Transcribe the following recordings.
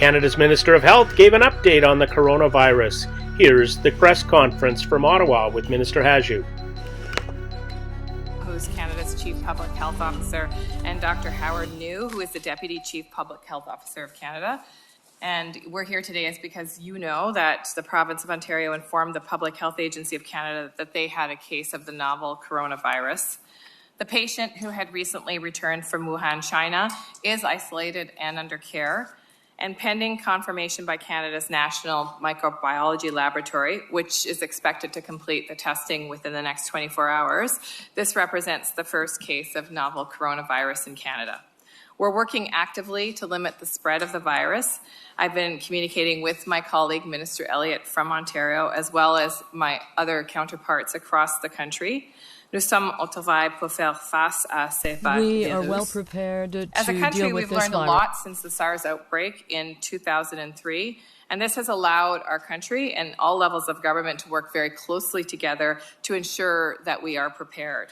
Canada's Minister of Health gave an update on the coronavirus. Here's the press conference from Ottawa with Minister Hajdu. Who's Canada's Chief Public Health Officer, and Dr. Howard New, who is the Deputy Chief Public Health Officer of Canada. And we're here today is because you know that the province of Ontario informed the Public Health Agency of Canada that they had a case of the novel coronavirus. The patient, who had recently returned from Wuhan, China, is isolated and under care. And pending confirmation by Canada's National Microbiology Laboratory, which is expected to complete the testing within the next 24 hours, this represents the first case of novel coronavirus in Canada. We're working actively to limit the spread of the virus. I've been communicating with my colleague, Minister Elliott from Ontario, as well as my other counterparts across the country. Nous sommes au travail pour faire face à ces virus. We are well prepared to As a country, deal with we've this learned virus. a lot since the SARS outbreak in 2003, and this has allowed our country and all levels of government to work very closely together to ensure that we are prepared.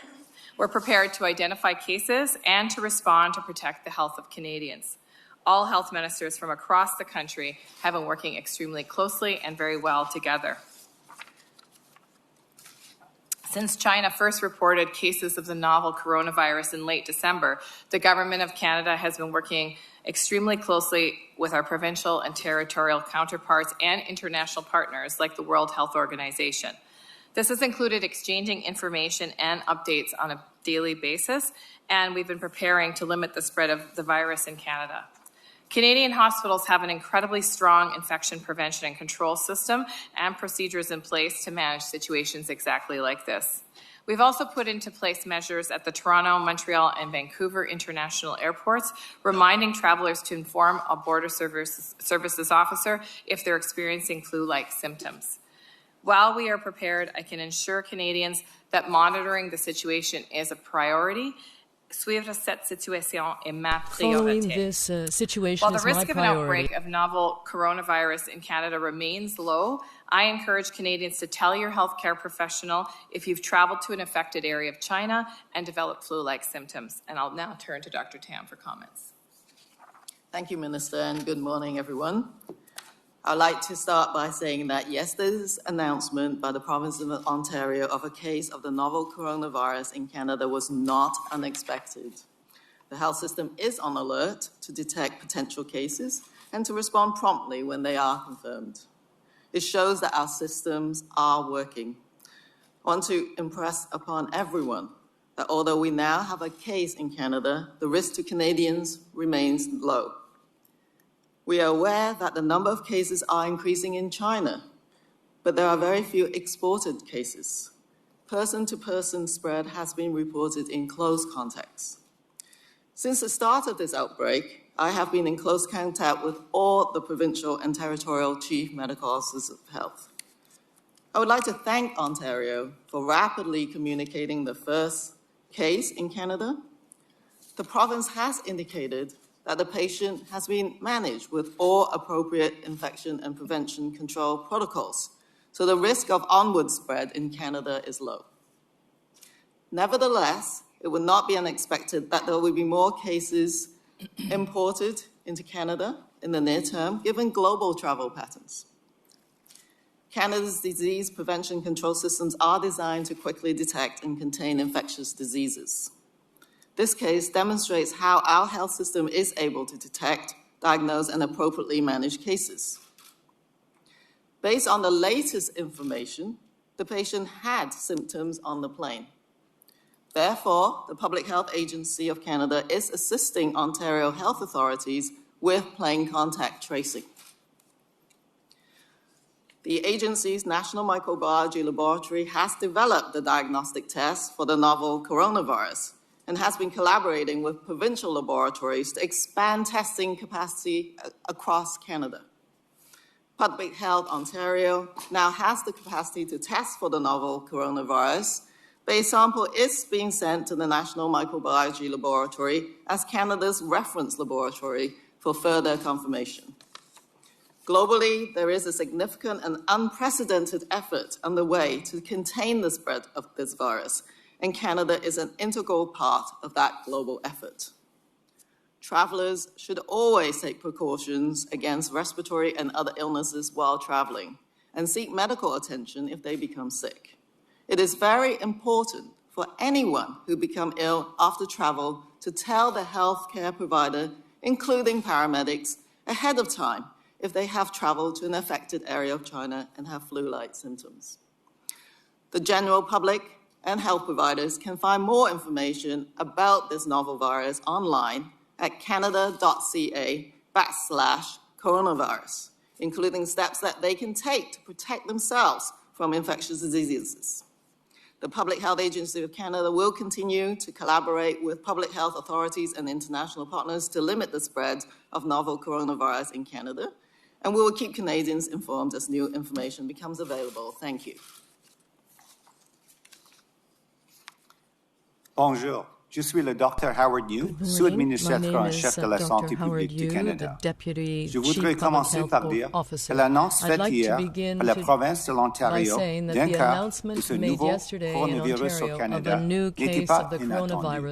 We're prepared to identify cases and to respond to protect the health of Canadians. All health ministers from across the country have been working extremely closely and very well together. Since China first reported cases of the novel coronavirus in late December, the Government of Canada has been working extremely closely with our provincial and territorial counterparts and international partners like the World Health Organization. This has included exchanging information and updates on a daily basis, and we've been preparing to limit the spread of the virus in Canada. Canadian hospitals have an incredibly strong infection prevention and control system and procedures in place to manage situations exactly like this. We've also put into place measures at the Toronto, Montreal, and Vancouver international airports, reminding travelers to inform a border services officer if they're experiencing flu-like symptoms. While we are prepared, I can assure Canadians that monitoring the situation is a priority. Suivre cette situation est ma Following priorité. this situation While the is my risk of an priority. outbreak of novel coronavirus in Canada remains low, I encourage Canadians to tell your healthcare professional if you've traveled to an affected area of China and developed flu-like symptoms. And I'll now turn to Dr. Tam for comments. Thank you, Minister, and good morning, everyone. I'd like to start by saying that yesterday's announcement by the province of Ontario of a case of the novel coronavirus in Canada was not unexpected. The health system is on alert to detect potential cases and to respond promptly when they are confirmed. It shows that our systems are working. I want to impress upon everyone that although we now have a case in Canada, the risk to Canadians remains low. We are aware that the number of cases are increasing in China, but there are very few exported cases. Person-to-person spread has been reported in close contacts. Since the start of this outbreak, I have been in close contact with all the provincial and territorial chief medical officers of health. I would like to thank Ontario for rapidly communicating the first case in Canada. The province has indicated that the patient has been managed with all appropriate infection and prevention control protocols, so the risk of onward spread in Canada is low. Nevertheless, it would not be unexpected that there will be more cases imported into Canada in the near term, given global travel patterns. Canada's disease prevention control systems are designed to quickly detect and contain infectious diseases. This case demonstrates how our health system is able to detect, diagnose, and appropriately manage cases. Based on the latest information, the patient had symptoms on the plane. Therefore, the Public Health Agency of Canada is assisting Ontario health authorities with plane contact tracing. The agency's National Microbiology Laboratory has developed the diagnostic test for the novel coronavirus and has been collaborating with provincial laboratories to expand testing capacity across Canada. Public Health Ontario now has the capacity to test for the novel coronavirus, but a sample is being sent to the National Microbiology Laboratory as Canada's reference laboratory for further confirmation. Globally, there is a significant and unprecedented effort underway to contain the spread of this virus, and Canada is an integral part of that global effort. Travelers should always take precautions against respiratory and other illnesses while traveling and seek medical attention if they become sick. It is very important for anyone who become ill after travel to tell the healthcare provider, including paramedics, ahead of time if they have traveled to an affected area of China and have flu-like symptoms. The general public and health providers can find more information about this novel virus online at canada.ca/coronavirus, including steps that they can take to protect themselves from infectious diseases. The Public Health Agency of Canada will continue to collaborate with public health authorities and international partners to limit the spread of novel coronavirus in Canada, and we will keep Canadians informed as new information becomes available. Thank you. Bonjour, je suis le Dr Hajdu, sous-administrateur en chef de la santé publique du Canada. Je voudrais commencer par dire que l'annonce faite hier par la province de l'Ontario d'un cas de ce nouveau coronavirus au Canada n'était pas inattendu.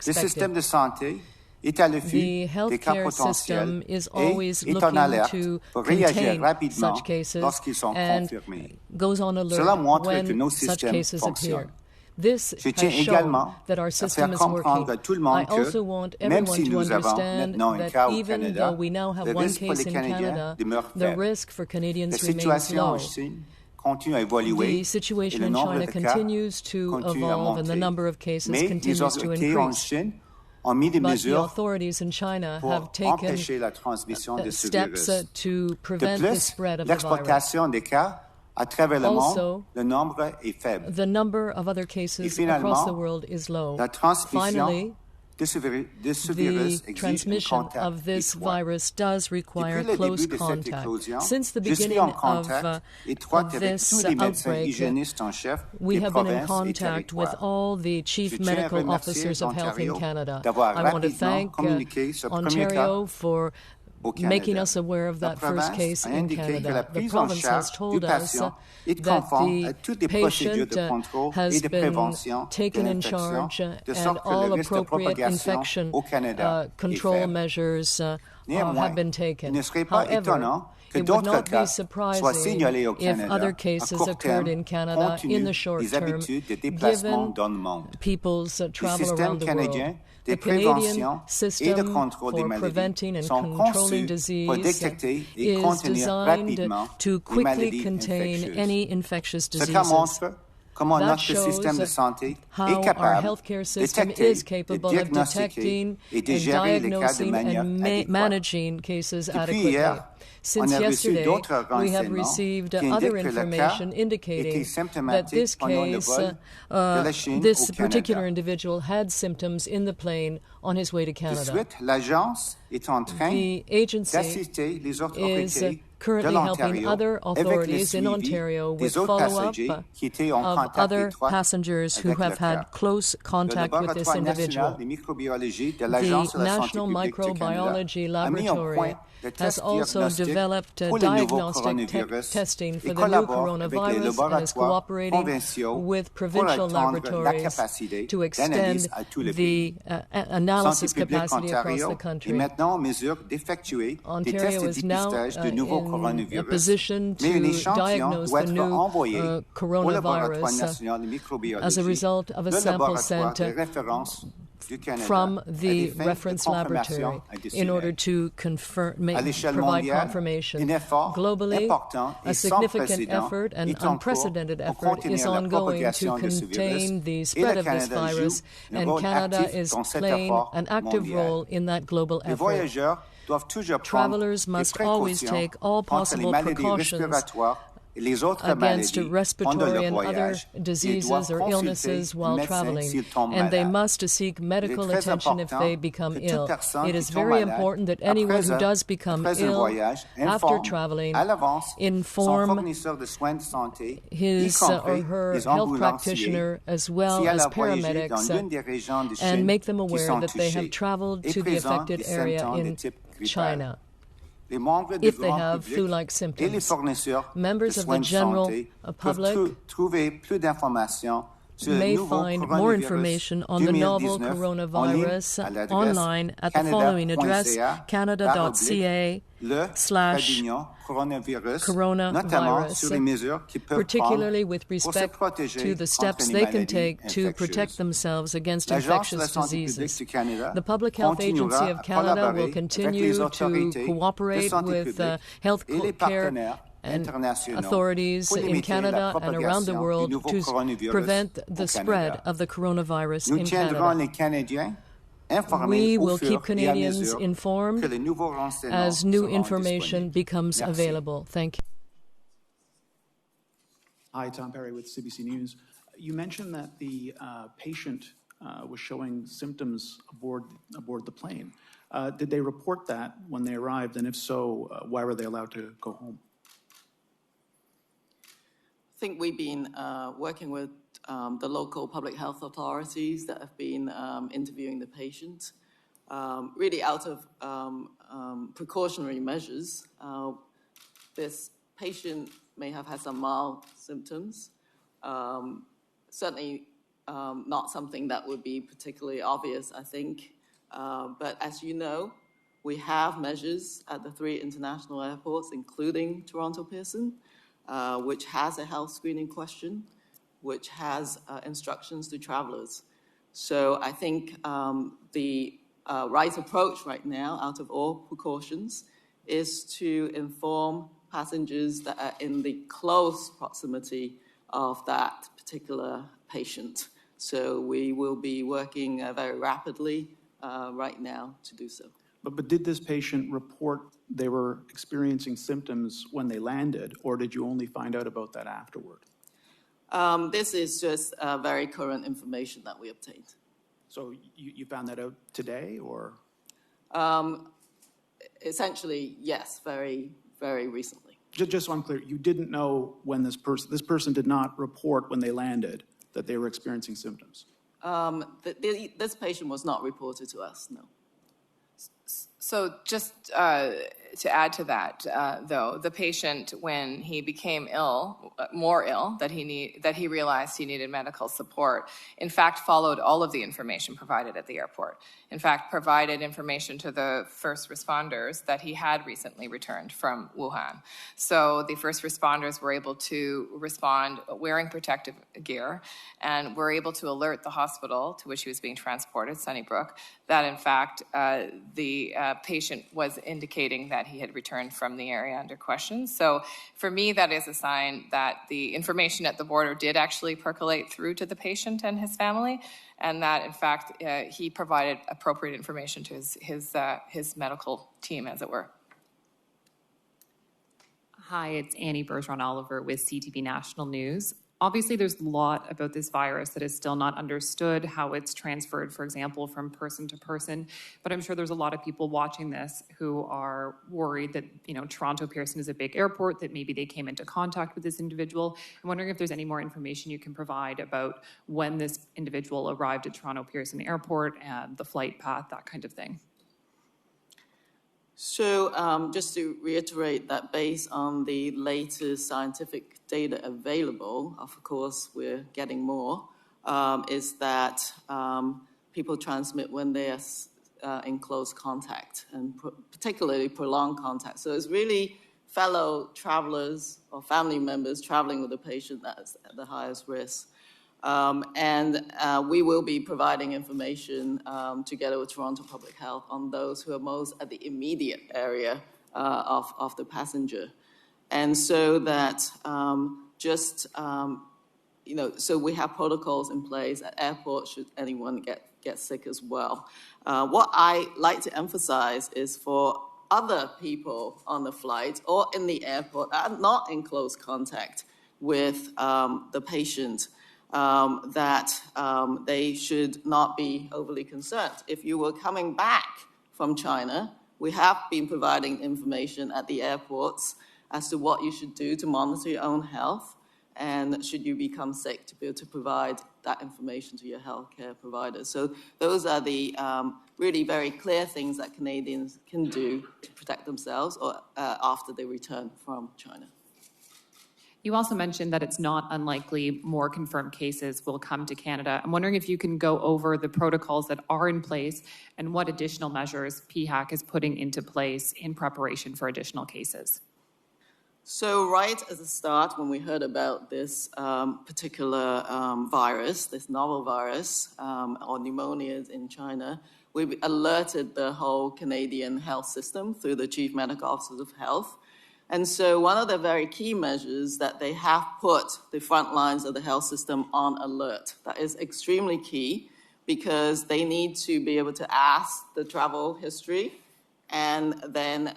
Le système de santé est à l'affût des cas potentiels et est en alerte pour réagir rapidement lorsqu'ils sont confirmés. Cela montre que nos systèmes fonctionnent. This Je tiens has shown également that our à system faire is comprendre working. à tout le monde I also want que, même everyone si to nous avons understand maintenant un that cas au even Canada, though we now have le one risque pour case les in Canadiens Canada, demeure the faible. risk for La Canadians remains situation en low. Chine continue à évoluer The situation et le in nombre China de cas continues to continue à evolve and the monter. number of cases Mais les continues to autorités en increase. Chine ont mis des But the mesures authorities in China pour have taken empêcher la transmission de ce steps virus. to De prevent the plus, spread of the virus. l'exportation des cas à travers le monde, Also, le nombre est faible. The number of other cases Et finalement, across the world is low. La transmission Finally, de ce the virus exige un transmission contact of this étroit. virus does require Depuis le close début de cette contact. éclosion, Since the je suis beginning en of contact étroit avec this tous les médecins outbreak, hygiénistes en chef we des have been in provinces et contact with territoires. all the Je chief tiens à medical remercier officers of health in l'Ontario Canada. d'avoir I want to rapidement thank communiqué ce premier Ontario cas for au Canada. making us aware of that La first province case a in indiqué que la Canada. The prise en province has charge du told us patient est that conforme à the toutes les procédures patient de contrôle et has de been prévention de taken in l'infection, charge de and sorte que all le risque de appropriate propagation infection au Canada est control faible. measures Néanmoins, have been il taken. ne serait pas However, étonnant que it would d'autres not cas be soient surprising signalés au if Canada other à cases court occurred terme, in Canada compte in tenu the short des term, habitudes de déplacement given dans le monde. people's Le travel système around the canadien world. de The Canadian prévention et de system contrôle des for maladies preventing and sont controlling conçus pour disease détecter et is contenir designed rapidement to les quickly maladies contain infectieuses. any infectious Ce cas diseases. montre comment That notre shows système de santé how est our capable healthcare de system détecter, is de capable of diagnostiquer detecting et de and gérer les cas de diagnosing manière and adéquate. managing cases Depuis adequately. hier, Since on a reçu yesterday, d'autres we have renseignements received qui other indiquent que le cas information était indicating that symptomatique this pendant le case, vol de la Chine this au particular Canada. individual had symptoms in the plane on his way to De Canada. suite, l'agence est en train The agency d'assister les is autorités de currently helping l'Ontario other avec le authorities in suivi Ontario with des autres follow-up passagers qui étaient en of contact other étroit passengers who avec le have had cas. close Le contact with this laboratoire individual. national de microbiologie de l'Agence The de la santé National publique du Canada Microbiology a mis au Laboratory point le has test also diagnostic developed pour le nouveau diagnostic coronavirus testing for et the new collabore avec les coronavirus and is laboratoires cooperating provinciaux with pour provincial étendre la laboratories capacité to d'analyse extend à tout le the pays. analysis Santé publique capacity across Ontario the est country. maintenant en mesure d'effectuer des Ontario tests de is now dépistage du nouveau in a coronavirus, position mais un to échantillon diagnose doit the être new envoyé au laboratoire coronavirus national de microbiologie, as a result of a le sample laboratoire sent de référence du Canada, from à des the fins de reference confirmation laboratory in additionnelle. order to confirm, À l'échelle provide mondiale, confirmation. un effort Globally, important a et sans significant précédent effort and est en cours unprecedented pour effort is contenir la ongoing propagation to de ce virus, contain the et spread le of this Canada virus, joue un and rôle Canada actif is dans cet playing effort an active mondial. role in that global Les effort. voyageurs doivent toujours prendre Travelers des must always précautions take all contre les possible maladies precautions respiratoires et les autres against maladies pendant respiratory leur and other voyage. Ils diseases doivent or consulter illnesses un while médecin traveling, s'ils tombent and they malades. must seek medical très attention if important they become que toute ill. personne It qui is tombe very malade important that anyone who does become ill after informe traveling à l'avance son inform fournisseur de soins de santé, y his or compris her les health ambulanciers, practitioner as well si elle as a voyagé dans paramedics l'une des régions de and Chine make them qui aware sont that they have touchées traveled et to the présentent affected des area symptômes de in type grippal. China. Les membres du If they grand have public flu-like et les symptoms. fournisseurs de Members of soins the de general santé public peuvent trouver plus d'informations may find more information on the novel coronavirus online at the following address, canada.ca/coronavirus, particularly with respect to the steps they can take to protect themselves against infectious diseases. The Public Health Agency of Canada will continue to cooperate with health care and authorities in Canada and around the world to prevent the spread of the coronavirus in Canada. We will keep Canadians informed as new information becomes available. Thank you. Hi, Tom Perry with CBC News. You mentioned that the patient was showing symptoms aboard the plane. Did they report that when they arrived? And if so, why were they allowed to go home? I think we've been working with the local public health authorities that have been interviewing the patient, really out of precautionary measures. This patient may have had some mild symptoms, certainly not something that would be particularly obvious, I think. But as you know, we have measures at the 3 international airports, including Toronto Pearson, which has a health screening question, which has instructions to travelers. So I think the right approach right now, out of all precautions, is to inform passengers that are in the close proximity of that particular patient. So we will be working very rapidly right now to do so. But did this patient report they were experiencing symptoms when they landed, or did you only find out about that afterward? This is just very current information that we obtained. So you found that out today, or? Essentially, yes, very, very recently. Just so I'm clear, you didn't know when this person did not report when they landed that they were experiencing symptoms? This patient was not reported to us, no. So just to add to that, though, the patient, when he became ill, more ill, that he realized he needed medical support, in fact, followed all of the information provided at the airport. In fact, provided information to the first responders that he had recently returned from Wuhan. So the first responders were able to respond wearing protective gear and were able to alert the hospital to which he was being transported, Sunnybrook, that in fact the patient was indicating that he had returned from the area under question. So for me, that is a sign that the information at the border did actually percolate through to the patient and his family, and that in fact he provided appropriate information to his medical team, as it were. Hi, it's Annie Bergeron-Oliver with CTV National News. Obviously, there's a lot about this virus that is still not understood, how it's transferred, for example, from person to person. But I'm sure there's a lot of people watching this who are worried that, Toronto Pearson is a big airport, that maybe they came into contact with this individual. I'm wondering if there's any more information you can provide about when this individual arrived at Toronto Pearson Airport and the flight path, that kind of thing. So just to reiterate that based on the latest scientific data available, of course we're getting more, is that people transmit when they are in close contact, and particularly prolonged contact. So it's really fellow travelers or family members traveling with a patient that's at the highest risk. And we will be providing information together with Toronto Public Health on those who are most at the immediate area of the passenger. And so that so we have protocols in place at airports should anyone get sick as well. What I like to emphasize is for other people on the flight or in the airport that are not in close contact with the patient, that they should not be overly concerned. If you were coming back from China, we have been providing information at the airports as to what you should do to monitor your own health, and should you become sick, to be able to provide that information to your healthcare providers. So those are the really very clear things that Canadians can do to protect themselves or after they return from China. You also mentioned that it's not unlikely more confirmed cases will come to Canada. I'm wondering if you can go over the protocols that are in place and what additional measures PHAC is putting into place in preparation for additional cases. So right at the start, when we heard about this particular virus, this novel virus, or pneumonias in China, we alerted the whole Canadian health system through the Chief Medical Officers of Health. And so one of the very key measures that they have put the front lines of the health system on alert. That is extremely key because they need to be able to ask the travel history and then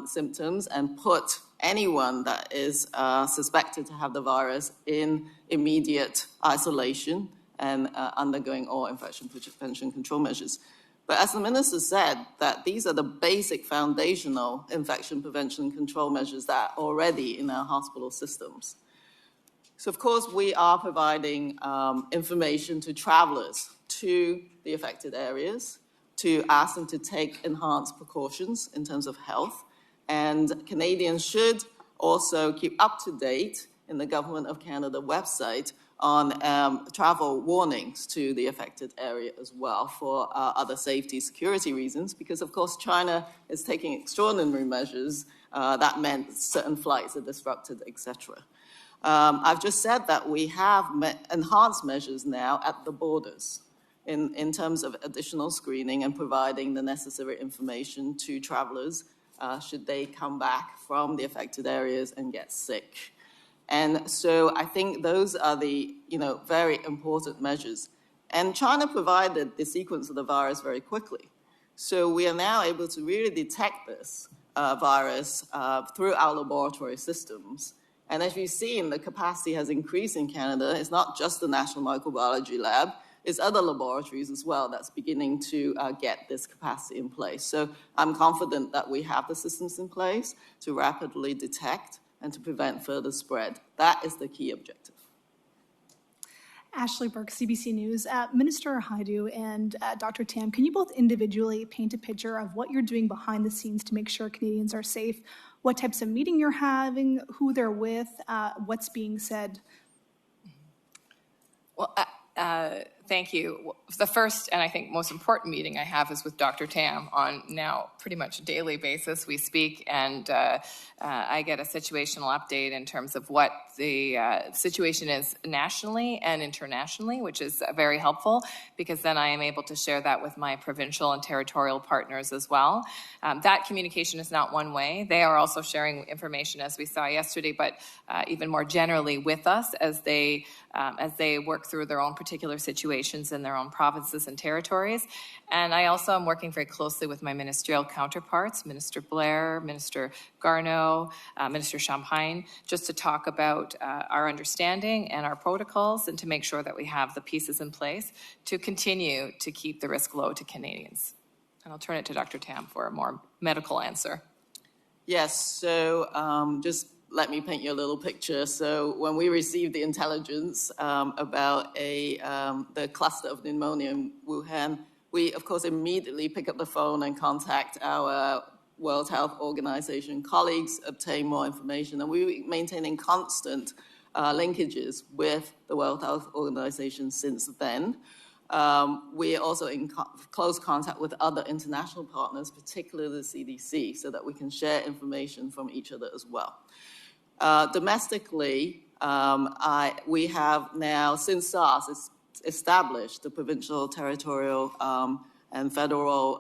symptoms and put anyone that is suspected to have the virus in immediate isolation and undergoing all infection prevention control measures. But as the Minister said, that these are the basic foundational infection prevention control measures that are already in our hospital systems. So, of course, we are providing information to travelers to the affected areas to ask them to take enhanced precautions in terms of health. And Canadians should also keep up to date in the Government of Canada website on travel warnings to the affected area as well for other safety security reasons, because of course China is taking extraordinary measures that meant certain flights are disrupted, etc. I've just said that we have enhanced measures now at the borders in terms of additional screening and providing the necessary information to travelers should they come back from the affected areas and get sick. And so I think those are the very important measures. And China provided the sequence of the virus very quickly. So we are now able to really detect this virus through our laboratory systems. And as you've seen, the capacity has increased in Canada. It's not just the National Microbiology Lab. It's other laboratories as well that's beginning to get this capacity in place. So I'm confident that we have the systems in place to rapidly detect and to prevent further spread. That is the key objective. Ashley Burke, CBC News. Minister Hajdu and Dr. Tam, can you both individually paint a picture of what you're doing behind the scenes to make sure Canadians are safe, what types of meeting you're having, who they're with, what's being said? Well, thank you. The first and I think most important meeting I have is with Dr. Tam on now pretty much a daily basis. We speak and I get a situational update in terms of what the situation is nationally and internationally, which is very helpful because then I am able to share that with my provincial and territorial partners as well. That communication is not one way. They are also sharing information, as we saw yesterday, but even more generally with us as they work through their own particular situations in their own provinces and territories. And I also am working very closely with my ministerial counterparts, Minister Blair, Minister Garneau, Minister Champagne, just to talk about our understanding and our protocols and to make sure that we have the pieces in place to continue to keep the risk low to Canadians. And I'll turn it to Dr. Tam for a more medical answer. Yes, so just let me paint you a little picture. So when we received the intelligence about the cluster of pneumonia in Wuhan, we, of course, immediately pick up the phone and contact our World Health Organization colleagues, obtain more information, and we were maintaining constant linkages with the World Health Organization since then. We are also in close contact with other international partners, particularly the CDC, so that we can share information from each other as well. Domestically, we have now, since SARS, established the provincial, territorial, and federal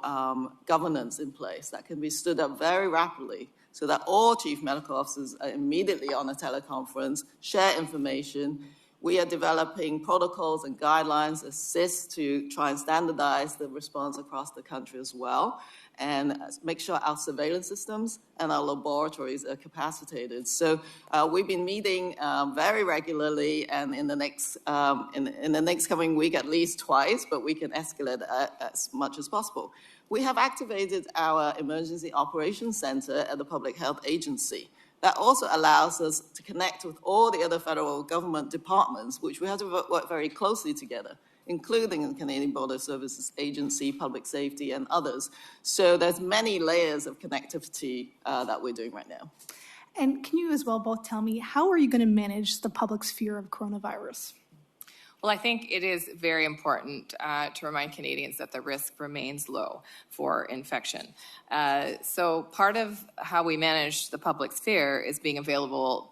governance in place that can be stood up very rapidly so that all chief medical officers are immediately on a teleconference, share information. We are developing protocols and guidelines, assist to try and standardize the response across the country as well, and make sure our surveillance systems and our laboratories are capacitated. So we've been meeting very regularly, and in the next coming week at least twice, but we can escalate as much as possible. We have activated our Emergency Operations Center at the Public Health Agency. That also allows us to connect with all the other federal government departments, which we have to work very closely together, including the Canadian Border Services Agency, Public Safety, and others. So there's many layers of connectivity that we're doing right now. And can you as well both tell me, how are you going to manage the public's fear of coronavirus? Well, I think it is very important to remind Canadians that the risk remains low for infection. So part of how we manage the public's fear is being available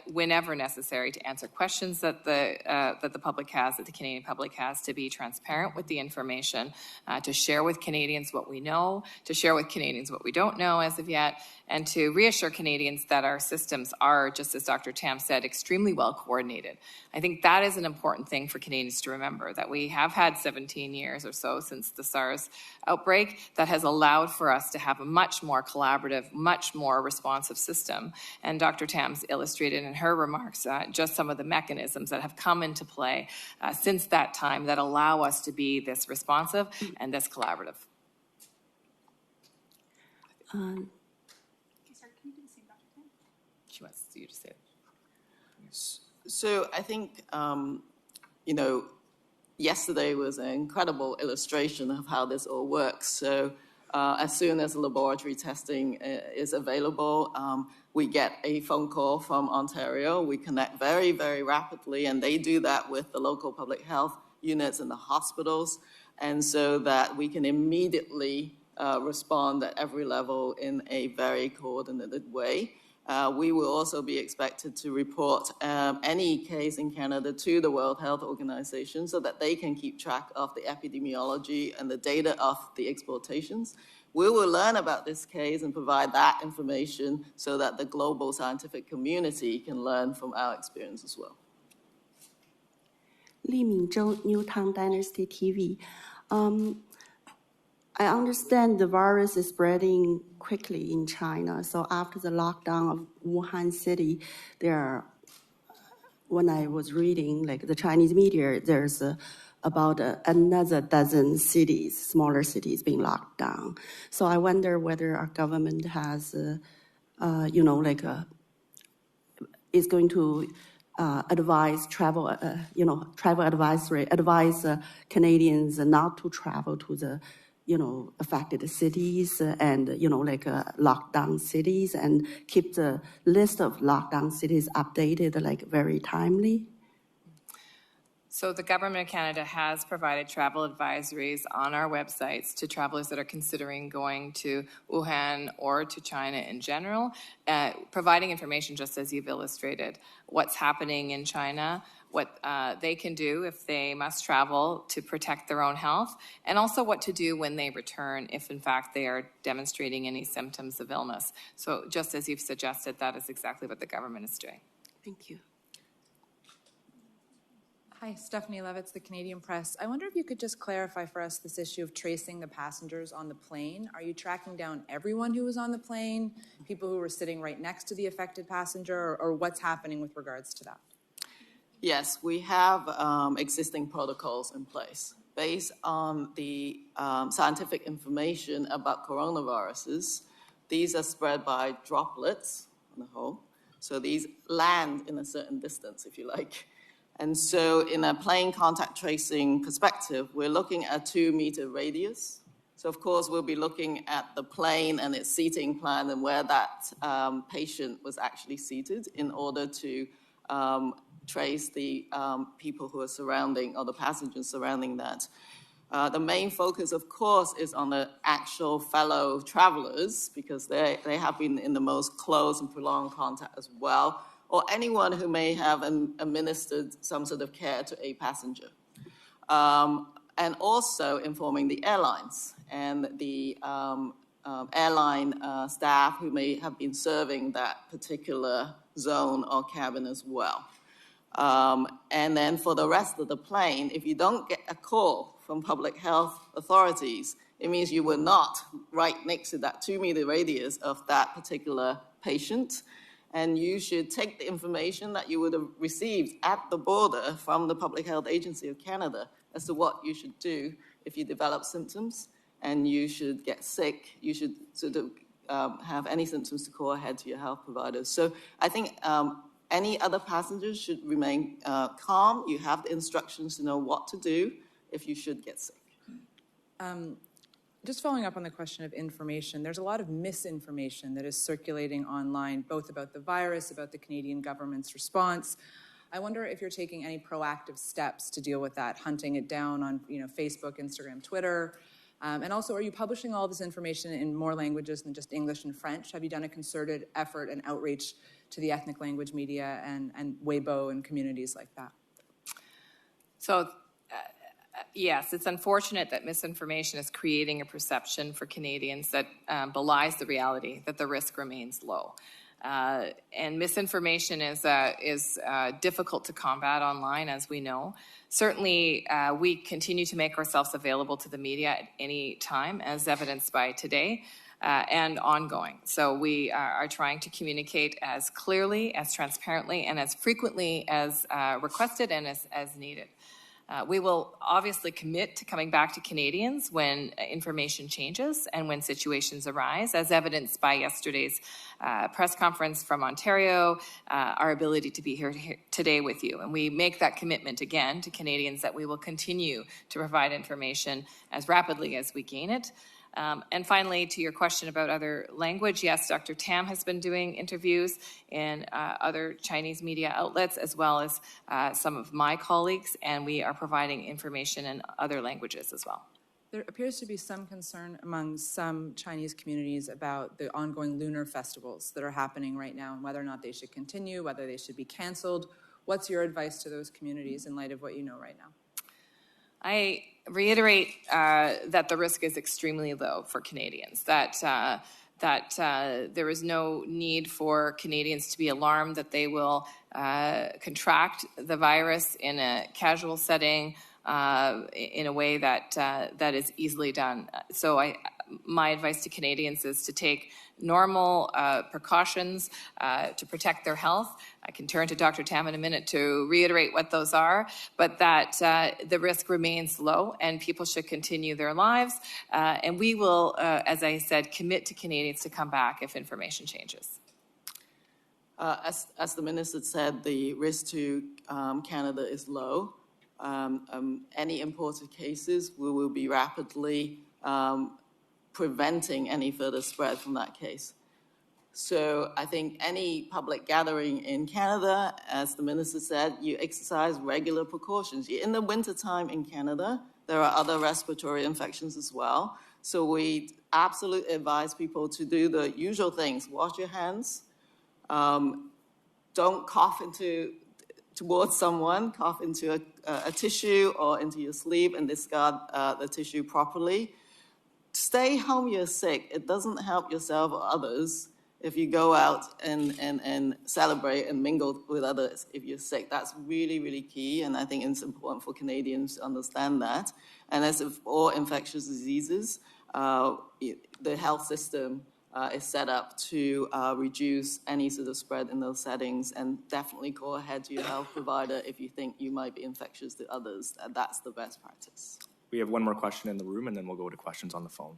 whenever necessary to answer questions that the public has, that the Canadian public has, to be transparent with the information, to share with Canadians what we know, to share with Canadians what we don't know as of yet, and to reassure Canadians that our systems are, just as Dr. Tam said, extremely well coordinated. I think that is an important thing for Canadians to remember, that we have had 17 years or so since the SARS outbreak that has allowed for us to have a much more collaborative, much more responsive system. And Dr. Tam's illustrated in her remarks just some of the mechanisms that have come into play since that time that allow us to be this responsive and this collaborative. She wants you to say it. So I think, yesterday was an incredible illustration of how this all works. So as soon as laboratory testing is available, we get a phone call from Ontario. We connect very, very rapidly, and they do that with the local public health units in the hospitals, and so that we can immediately respond at every level in a very coordinated way. We will also be expected to report any case in Canada to the World Health Organization so that they can keep track of the epidemiology and the data of the exportations. We will learn about this case and provide that information so that the global scientific community can learn from our experience as well. Li Mingzhou, Newtown Dynasty TV. I understand the virus is spreading quickly in China. So after the lockdown of Wuhan city, when I was reading like the Chinese media, there's about another dozen cities, smaller cities being locked down. So I wonder whether our government has, is going to advise travel, advise Canadians not to travel to the affected cities and, lockdown cities, and keep the list of lockdown cities updated, very timely? So the Government of Canada has provided travel advisories on our websites to travelers that are considering going to Wuhan or to China in general, providing information just as you've illustrated, what's happening in China, what they can do if they must travel to protect their own health, and also what to do when they return if, in fact, they are demonstrating any symptoms of illness. So just as you've suggested, that is exactly what the government is doing. Thank you. Hi, Stephanie Levitz, the Canadian Press. I wonder if you could just clarify for us this issue of tracing the passengers on the plane. Are you tracking down everyone who was on the plane, people who were sitting right next to the affected passenger, or what's happening with regards to that? Yes, we have existing protocols in place based on the scientific information about coronaviruses. These are spread by droplets on the whole. So these land in a certain distance, if you like. And so in a plane contact tracing perspective, we're looking at a 2-meter radius. So of course, we'll be looking at the plane and its seating plan and where that patient was actually seated in order to trace the people who are surrounding, or the passengers surrounding that. The main focus, of course, is on the actual fellow travelers, because they have been in the most close and prolonged contact as well, or anyone who may have administered some sort of care to a passenger. And also informing the airlines and the airline staff who may have been serving that particular zone or cabin as well. And then for the rest of the plane, if you don't get a call from public health authorities, it means you were not right next to that 2-meter radius of that particular patient. And you should take the information that you would have received at the border from the Public Health Agency of Canada as to what you should do if you develop symptoms and you should get sick. You should sort of have any symptoms to call ahead to your health providers. So I think any other passengers should remain calm. You have the instructions to know what to do if you should get sick. Just following up on the question of information, there's a lot of misinformation that is circulating online, both about the virus, about the Canadian government's response. I wonder if you're taking any proactive steps to deal with that, hunting it down on Facebook, Instagram, Twitter. And also, are you publishing all this information in more languages than just English and French? Have you done a concerted effort and outreach to the ethnic language media and Weibo and communities like that? So, yes, it's unfortunate that misinformation is creating a perception for Canadians that belies the reality that the risk remains low. And misinformation is difficult to combat online, as we know. Certainly, we continue to make ourselves available to the media at any time, as evidenced by today, and ongoing. So we are trying to communicate as clearly, as transparently, and as frequently as requested and as needed. We will obviously commit to coming back to Canadians when information changes and when situations arise, as evidenced by yesterday's press conference from Ontario, our ability to be here today with you. And we make that commitment again to Canadians that we will continue to provide information as rapidly as we gain it. And finally, to your question about other language, yes, Dr. Tam has been doing interviews in other Chinese media outlets, as well as some of my colleagues, and we are providing information in other languages as well. There appears to be some concern among some Chinese communities about the ongoing lunar festivals that are happening right now and whether or not they should continue, whether they should be canceled. What's your advice to those communities in light of what you know right now? I reiterate that the risk is extremely low for Canadians, that there is no need for Canadians to be alarmed that they will contract the virus in a casual setting in a way that is easily done. So my advice to Canadians is to take normal precautions to protect their health. I can turn to Dr. Tam in a minute to reiterate what those are, but that the risk remains low and people should continue their lives. And we will, as I said, commit to Canadians to come back if information changes. As the Minister said, the risk to Canada is low. Any imported cases, we will be rapidly preventing any further spread from that case. So I think any public gathering in Canada, as the Minister said, you exercise regular precautions. In the wintertime in Canada, there are other respiratory infections as well. So we absolutely advise people to do the usual things. Wash your hands. Don't cough towards someone, cough into a tissue or into your sleeve and discard the tissue properly. Stay home, you're sick. It doesn't help yourself or others if you go out and celebrate and mingle with others if you're sick. That's really, really key, and I think it's important for Canadians to understand that. And as with all infectious diseases, the health system is set up to reduce any sort of spread in those settings, and definitely go ahead to your health provider if you think you might be infectious to others. That's the best practice. We have one more question in the room, and then we'll go to questions on the phone.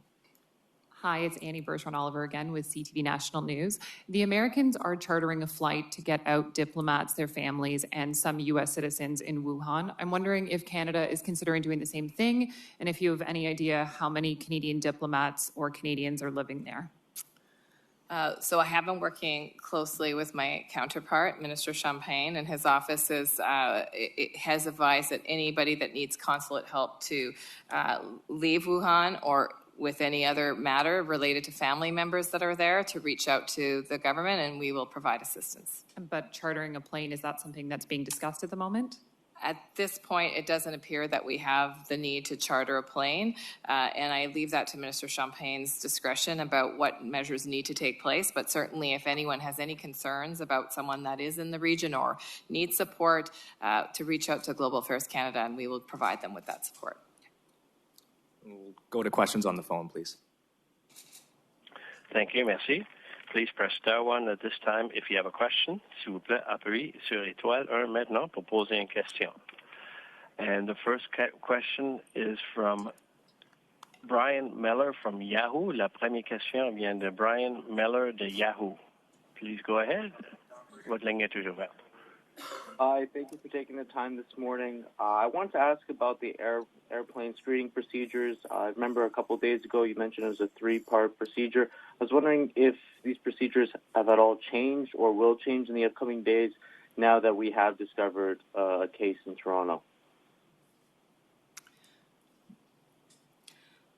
Hi, it's Annie Bergeron-Oliver again with CTV National News. The Americans are chartering a flight to get out diplomats, their families, and some U.S. citizens in Wuhan. I'm wondering if Canada is considering doing the same thing, and if you have any idea how many Canadian diplomats or Canadians are living there. So I have been working closely with my counterpart, Minister Champagne, and his office has advised that anybody that needs consulate help to leave Wuhan or with any other matter related to family members that are there to reach out to the government, and we will provide assistance. But chartering a plane, is that something that's being discussed at the moment? At this point, it doesn't appear that we have the need to charter a plane, and I leave that to Minister Champagne's discretion about what measures need to take place. But certainly, if anyone has any concerns about someone that is in the region or needs support, to reach out to Global Affairs Canada, and we will provide them with that support. We'll go to questions on the phone, please. Thank you, merci. Please press star 1 at this time if you have a question. S'il vous plaît, appuyez sur étoile 1 maintenant pour poser une question. And the first question is from Brian Meller from Yahoo. La première question vient de Brian Meller de Yahoo. Please go ahead. Votre ligne est toujours ouverte. Hi, thank you for taking the time this morning. I wanted to ask about the airplane screening procedures. I remember a couple of days ago you mentioned it was a 3-part procedure. I was wondering if these procedures have at all changed or will change in the upcoming days now that we have discovered a case in Toronto.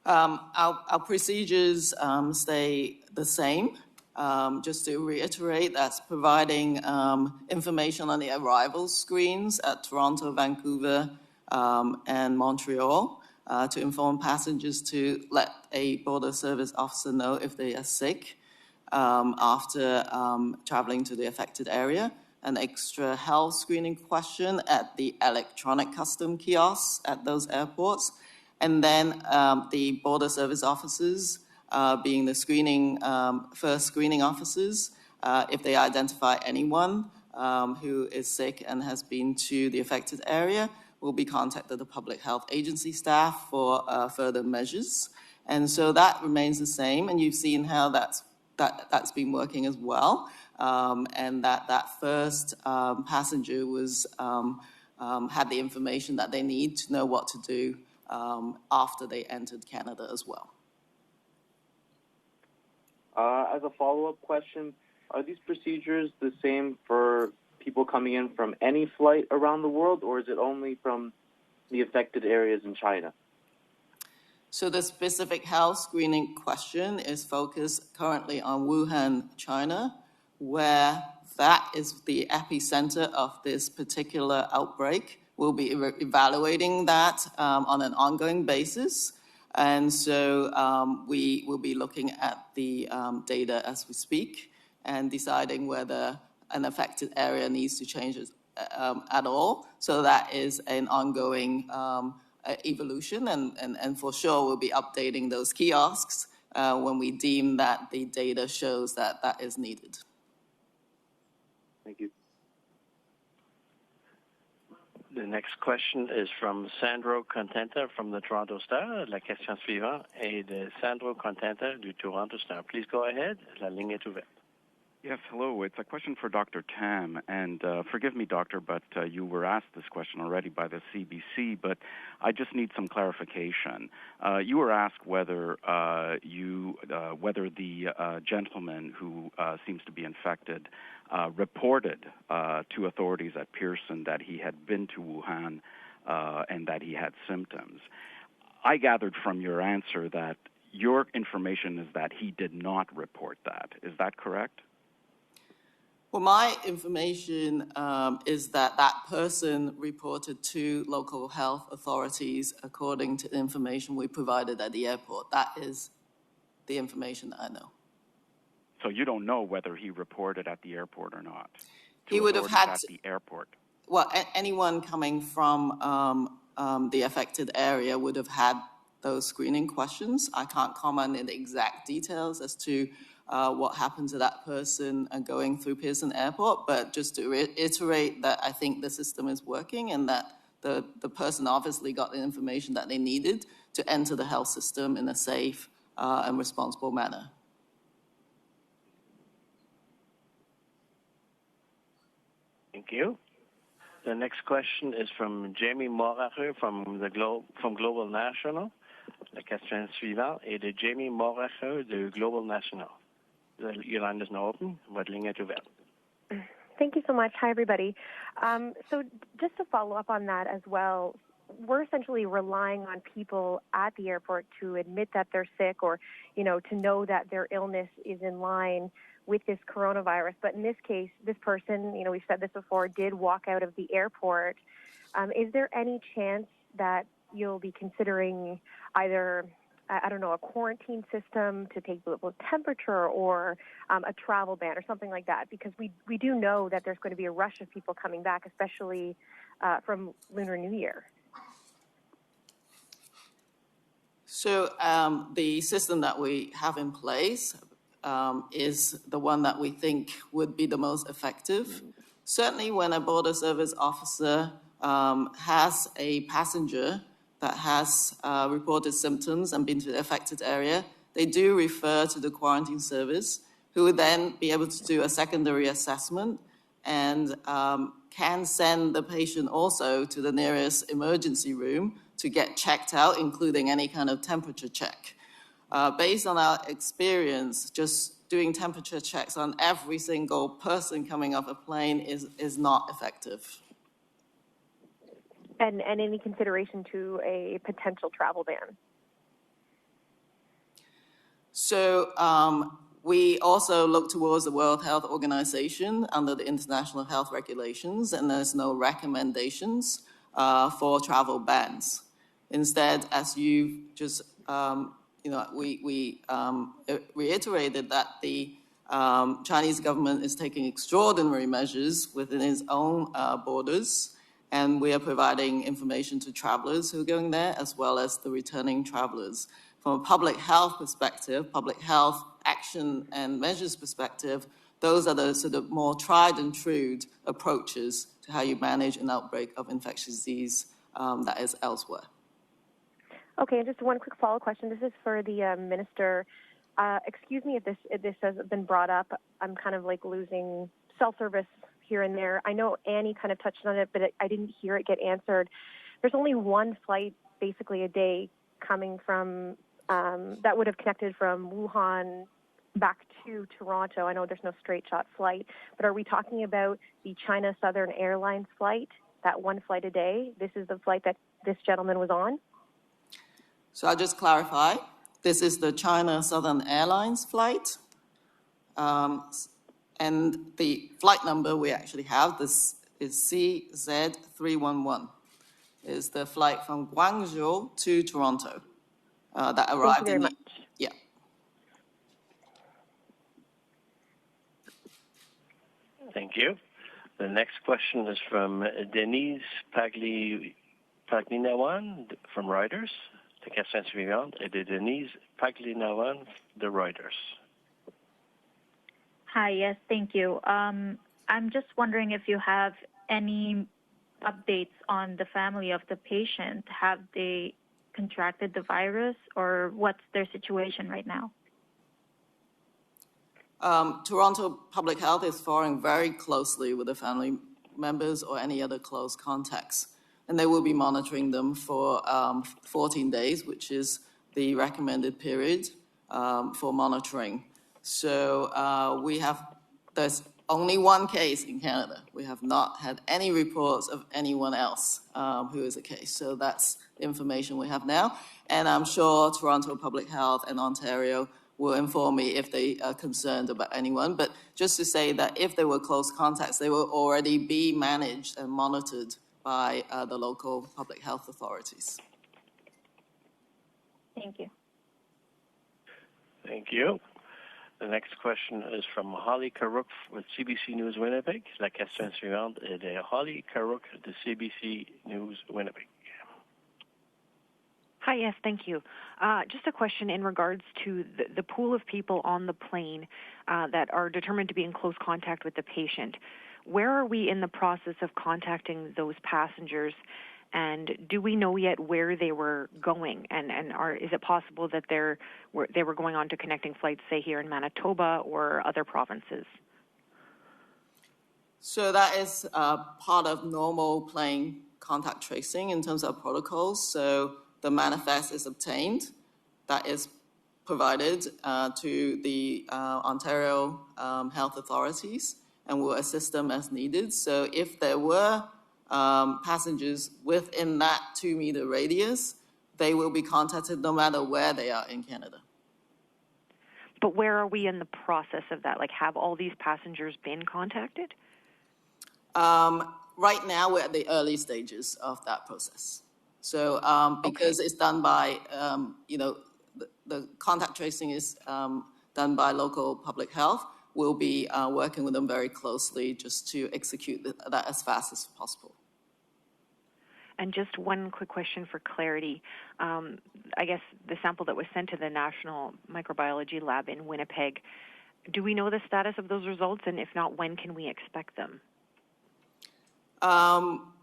Our procedures stay the same. Just to reiterate, that's providing information on the arrival screens at Toronto, Vancouver, and Montreal to inform passengers to let a border service officer know if they are sick after traveling to the affected area. An extra health screening question at the electronic custom kiosks at those airports. And then the border service officers being the first screening officers, if they identify anyone who is sick and has been to the affected area, will be contacted the public health agency staff for further measures. And so that remains the same, and you've seen how that's been working as well, and that first passenger was had the information that they need to know what to do after they entered Canada as well. As a follow-up question, are these procedures the same for people coming in from any flight around the world, or is it only from the affected areas in China? So the specific health screening question is focused currently on Wuhan, China, where that is the epicenter of this particular outbreak. We'll be evaluating that on an ongoing basis. And so we will be looking at the data as we speak and deciding whether an affected area needs to change at all. So that is an ongoing evolution, and for sure we'll be updating those kiosks when we deem that the data shows that that is needed. Thank you. The next question is from Sandro Contenta from the Toronto Star. La question suivante est de Sandro Contenta du Toronto Star. Please go ahead. La ligne est ouverte. Yes, hello. It's a question for Dr. Tam. And forgive me, Doctor, but you were asked this question already by the CBC, but I just need some clarification. You were asked whether whether the gentleman who seems to be infected reported to authorities at Pearson that he had been to Wuhan and that he had symptoms. I gathered from your answer that your information is that he did not report that. Is that correct? Well, my information is that that person reported to local health authorities according to the information we provided at the airport. That is the information that I know. So you don't know whether he reported at the airport or not? He would have had at the airport. Well, anyone coming from the affected area would have had those screening questions. I can't comment in the exact details as to what happened to that person going through Pearson Airport, but just to reiterate that I think the system is working and that the person obviously got the information that they needed to enter the health system in a safe and responsible manner. Thank you. The next question is from Jamie Moracher from Global National. La question suivante est de Jamie Moracher de Global National. Your line is now open. Votre ligne est ouverte. Thank you so much. Hi, everybody. So just to follow up on that as well, we're essentially relying on people at the airport to admit that they're sick or, to know that their illness is in line with this coronavirus. But in this case, this person, we've said this before, did walk out of the airport. Is there any chance that you'll be considering either, a quarantine system to take the temperature or a travel ban or something like that? Because we do know that there's going to be a rush of people coming back, especially from Lunar New Year. So the system that we have in place is the one that we think would be the most effective. Certainly when a border service officer has a passenger that has reported symptoms and been to the affected area, they do refer to the quarantine service, who would then be able to do a secondary assessment and can send the patient also to the nearest emergency room to get checked out, including any kind of temperature check. Based on our experience, just doing temperature checks on every single person coming off a plane is not effective. And any consideration to a potential travel ban? So we also look towards the World Health Organization under the international health regulations, and there's no recommendations for travel bans. Instead, as you just, we reiterated that the Chinese government is taking extraordinary measures within its own borders, and we are providing information to travelers who are going there, as well as the returning travelers. From a public health perspective, public health action and measures perspective, those are the sort of more tried and true approaches to how you manage an outbreak of infectious disease that is elsewhere. Okay, and just one quick follow-up question. This is for the minister. Excuse me if this has been brought up. I'm kind of like losing cell service here and there. I know Annie kind of touched on it, but I didn't hear it get answered. There's only one flight basically a day coming from that would have connected from Wuhan back to Toronto. I know there's no straight shot flight, but are we talking about the China Southern Airlines flight, that one flight a day? This is the flight that this gentleman was on? So I'll just clarify. This is the China Southern Airlines flight. And the flight number we actually have, this is CZ311, is the flight from Guangzhou to Toronto that arrived. Thank you very much. Yeah. Thank you. The next question is from Denise Paglinawan from Reuters. La question suivante est de Denise Paglinawan de Reuters. Hi, yes, thank you. I'm just wondering if you have any updates on the family of the patient. Have they contracted the virus, or what's their situation right now? Toronto Public Health is following very closely with the family members or any other close contacts, and they will be monitoring them for 14 days, which is the recommended period for monitoring. So there's only one case in Canada. We have not had any reports of anyone else who is a case. So that's the information we have now. And I'm sure Toronto Public Health and Ontario will inform me if they are concerned about anyone. But just to say that if there were close contacts, they will already be managed and monitored by the local public health authorities. Thank you. Thank you. The next question is from Holly Carouk with CBC News Winnipeg. La question suivante est de Holly Carouk de CBC News Winnipeg. Hi, yes, thank you. Just a question in regards to the pool of people on the plane that are determined to be in close contact with the patient. Where are we in the process of contacting those passengers, and do we know yet where they were going? And is it possible that they were going on to connecting flights, say, here in Manitoba or other provinces? So that is part of normal plane contact tracing in terms of protocols. So the manifest is obtained, that is provided to the Ontario health authorities, and will assist them as needed. So if there were passengers within that 2-meter radius, they will be contacted no matter where they are in Canada. But where are we in the process of that? Like, have all these passengers been contacted? Right now, we're at the early stages of that process. So because it's done by, the contact tracing is done by local public health, we'll be working with them very closely just to execute that as fast as possible. And just one quick question for clarity. I guess the sample that was sent to the National Microbiology Lab in Winnipeg, do we know the status of those results? And if not, when can we expect them?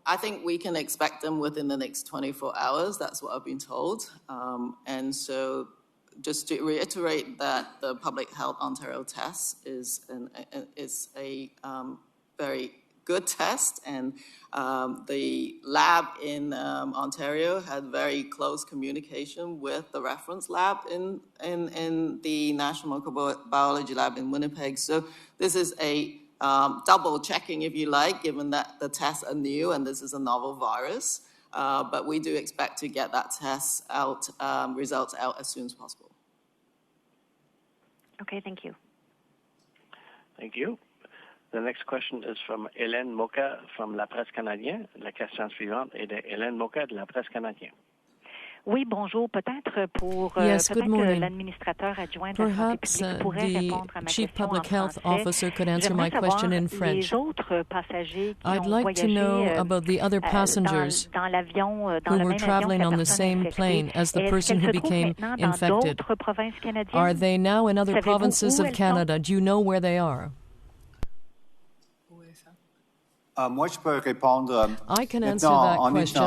I think we can expect them within the next 24 hours. That's what I've been told. And so just to reiterate that the Public Health Ontario test is a very good test, and the lab in Ontario had very close communication with the reference lab in the National Microbiology Lab in Winnipeg. So this is a double checking, if you like, given that the tests are new and this is a novel virus. But we do expect to get that test out, results out as soon as possible. Okay, thank you. Thank you. The next question is from Hélène Moka from La Presse Canadienne. La question suivante est de Hélène Moka de La Presse Canadienne. Oui, bonjour. Peut-être pour l'administrateur adjoint de la santé publique pourrait répondre à ma Chief question Public Health en français. Officer could answer my question in French. I'd like to know about the other passengers who were traveling on the same plane as the person who became infected. Are they now in other provinces of Canada? Do you know where they are? Moi, je peux répondre. I can answer that question.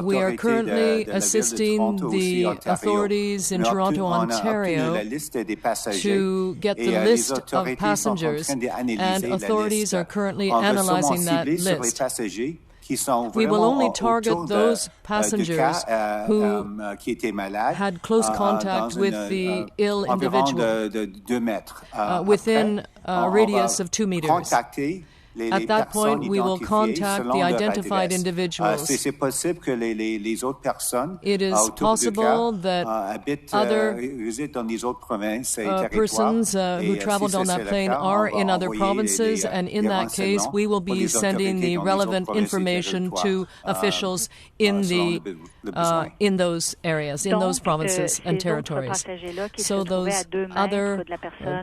We are currently assisting the authorities in Toronto, Ontario, to get the list of passengers, and authorities are currently analyzing that list. We will only target those passengers who had close contact with the ill individual within a radius of 2 meters. At that point, we will contact the identified individuals. It is possible that other persons who traveled on that plane are in other provinces, and in that case, we will be sending the relevant information to officials in those areas, in those provinces and territories. So those other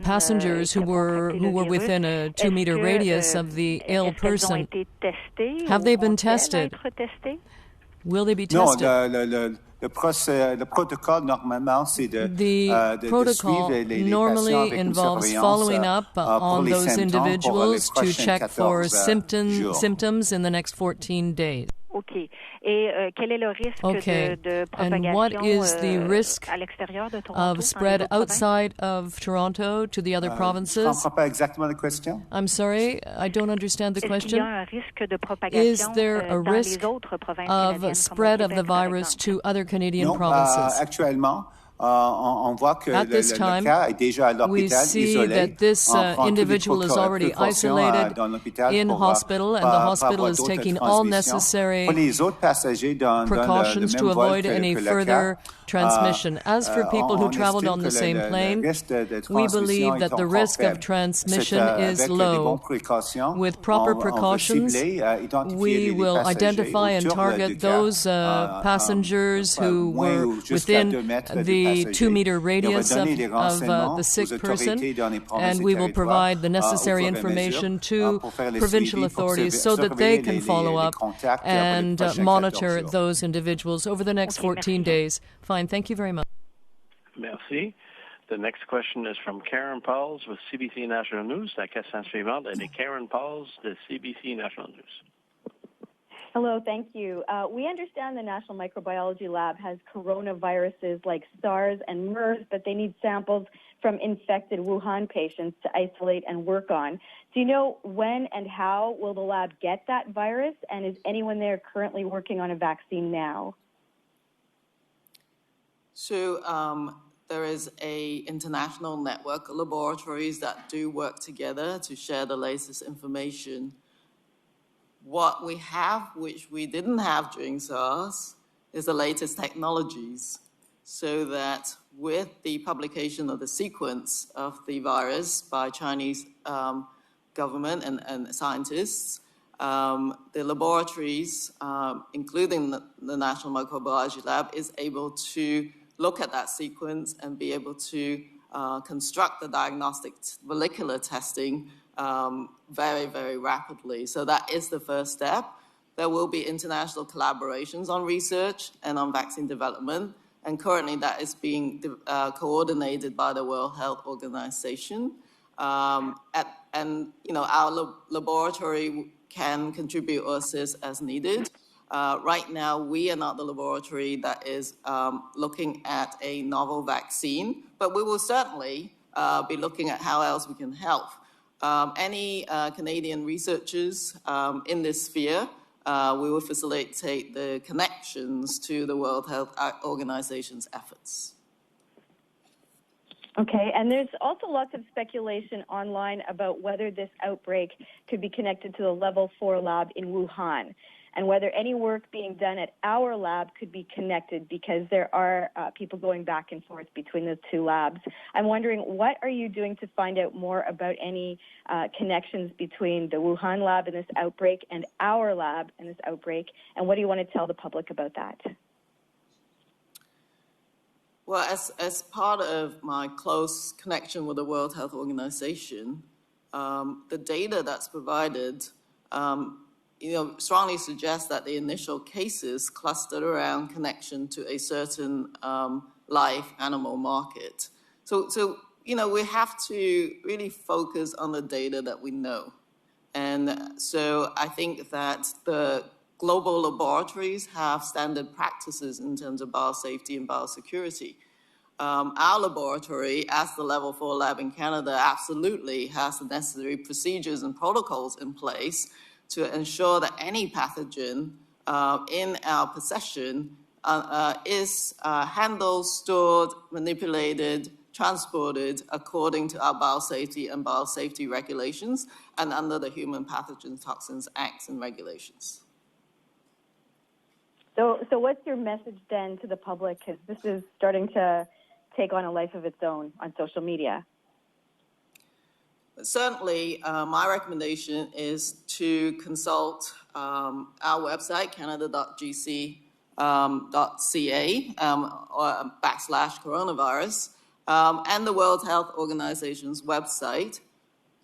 passengers who were within a 2-meter radius of the ill person, have they been tested? Will they be tested? The protocol normally involves following up on those individuals to check for symptoms in the next 14 days. Okay. Et quel est le risque de propagation, and what is the risk of spread outside of Toronto to the other provinces? I'm sorry, I don't understand the question. Is there a risk of spread of the virus to other Canadian provinces? At this time, we see that this individual is already isolated in hospital, and the hospital is taking all necessary precautions to avoid any further transmission. As for people who traveled on the same plane, we believe that the risk of transmission is low. With proper precautions, we will identify and target those passengers who were within the 2-meter radius of the sick person, and we will provide the necessary information to provincial authorities so that they can follow up and monitor those individuals over the next 14 days. Fine, thank you very much. Merci. The next question is from Karen Pauls with CBC National News. La question suivante est de Karen Pauls de CBC National News. Hello, thank you. We understand the National Microbiology Lab has coronaviruses like SARS and MERS, but they need samples from infected Wuhan patients to isolate and work on. Do you know when and how will the lab get that virus, and is anyone there currently working on a vaccine now? So there is an international network of laboratories that do work together to share the latest information. What we have, which we didn't have during SARS, is the latest technologies, so that with the publication of the sequence of the virus by Chinese government and scientists, the laboratories, including the National Microbiology Lab, is able to look at that sequence and be able to construct the diagnostic molecular testing very, very rapidly. So that is the first step. There will be international collaborations on research and on vaccine development, and currently that is being coordinated by the World Health Organization. And our laboratory can contribute or assist as needed. Right now, we are not the laboratory that is looking at a novel vaccine, but we will certainly be looking at how else we can help. Any Canadian researchers in this sphere, we will facilitate the connections to the World Health Organization's efforts. Okay, and there's also lots of speculation online about whether this outbreak could be connected to the level 4 lab in Wuhan, and whether any work being done at our lab could be connected, because there are people going back and forth between the two labs. I'm wondering, what are you doing to find out more about any connections between the Wuhan lab and this outbreak and our lab and this outbreak, and what do you want to tell the public about that? Well, as part of my close connection with the World Health Organization, the data that's provided, strongly suggests that the initial cases clustered around connection to a certain live animal market. So we have to really focus on the data that we know. And so I think that the global laboratories have standard practices in terms of biosafety and biosecurity. Our laboratory, as the level 4 lab in Canada, absolutely has the necessary procedures and protocols in place to ensure that any pathogen in our possession is handled, stored, manipulated, transported according to our biosafety and biosafety regulations and under the Human Pathogen Toxins Acts and regulations. So what's your message then to the public? Because this is starting to take on a life of its own on social media. Certainly, my recommendation is to consult our website, canada.gc.ca /coronavirus, and the World Health Organization's website.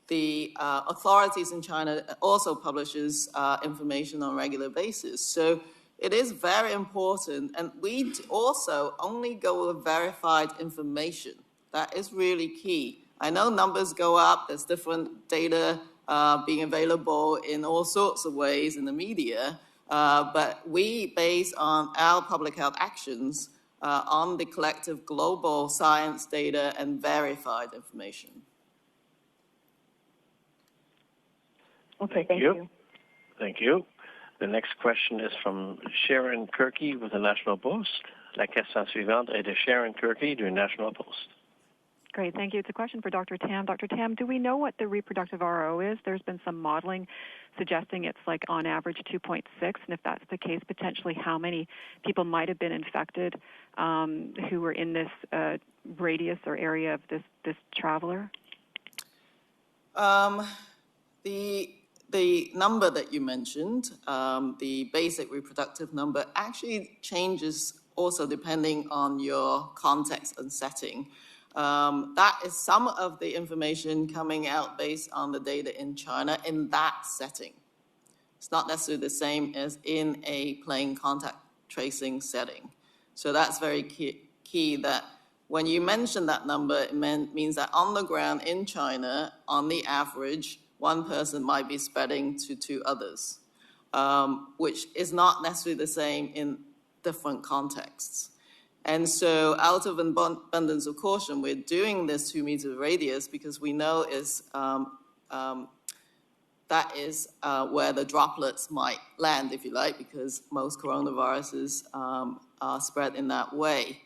The authorities in China also publishes information on a regular basis. So it is very important, and we also only go with verified information. That is really key. I know numbers go up, there's different data being available in all sorts of ways in the media, but we base on our public health actions on the collective global science data and verified information. Okay, thank you. Thank you. The next question is from Sharon Kirky with the National Post. La question suivante est de Sharon Kirky du National Post. Great, thank you. It's a question for Dr. Tam. Dr. Tam, do we know what the reproductive RO is? There's been some modeling suggesting it's like on average 2.6, and if that's the case, potentially how many people might have been infected who were in this radius or area of this traveler? The number that you mentioned, the basic reproductive number, actually changes also depending on your context and setting. That is some of the information coming out based on the data in China in that setting. It's not necessarily the same as in a plain contact tracing setting. So that's very key that when you mention that number, it means that on the ground in China, on the average, one person might be spreading to two others, which is not necessarily the same in different contexts. And so out of abundance of caution, we're doing this 2 meter radius because we know that is where the droplets might land, if you like, because most coronaviruses are spread in that way.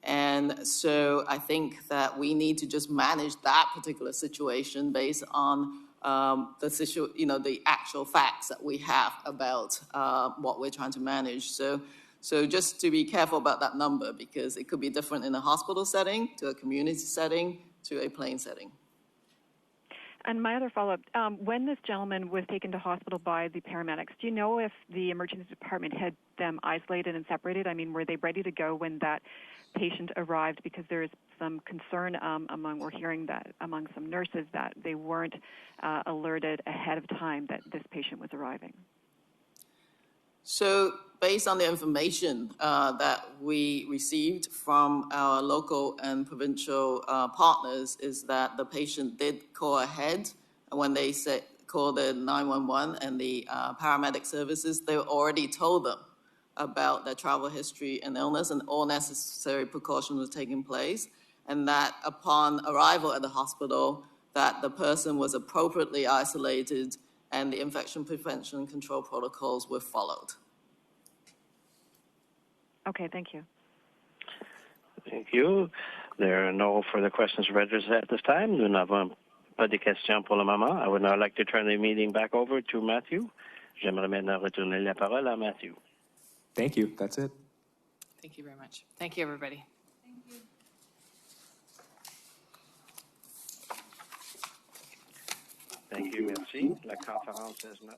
And so I think that we need to just manage that particular situation based on the actual facts that we have about what we're trying to manage. So just to be careful about that number, because it could be different in a hospital setting, to a community setting, to a plain setting. And my other follow-up, when this gentleman was taken to hospital by the paramedics, do you know if the emergency department had them isolated and separated? I mean, were they ready to go when that patient arrived? Because there is some concern we're hearing that among some nurses that they weren't alerted ahead of time that this patient was arriving. So based on the information that we received from our local and provincial partners is that the patient did call ahead. When they called the 911 and the paramedic services, they already told them about their travel history and illness, and all necessary precautions were taking place. And that upon arrival at the hospital, that the person was appropriately isolated and the infection prevention and control protocols were followed. Okay, thank you. Thank you. There are no further questions registered at this time. Nous n'avons pas de questions pour le moment. I would now like to turn the meeting back over to Matthew. J'aimerais maintenant retourner la parole à Matthew. Thank you. That's it. Thank you very much. Thank you, everybody. Thank you. Merci. La conférence is not...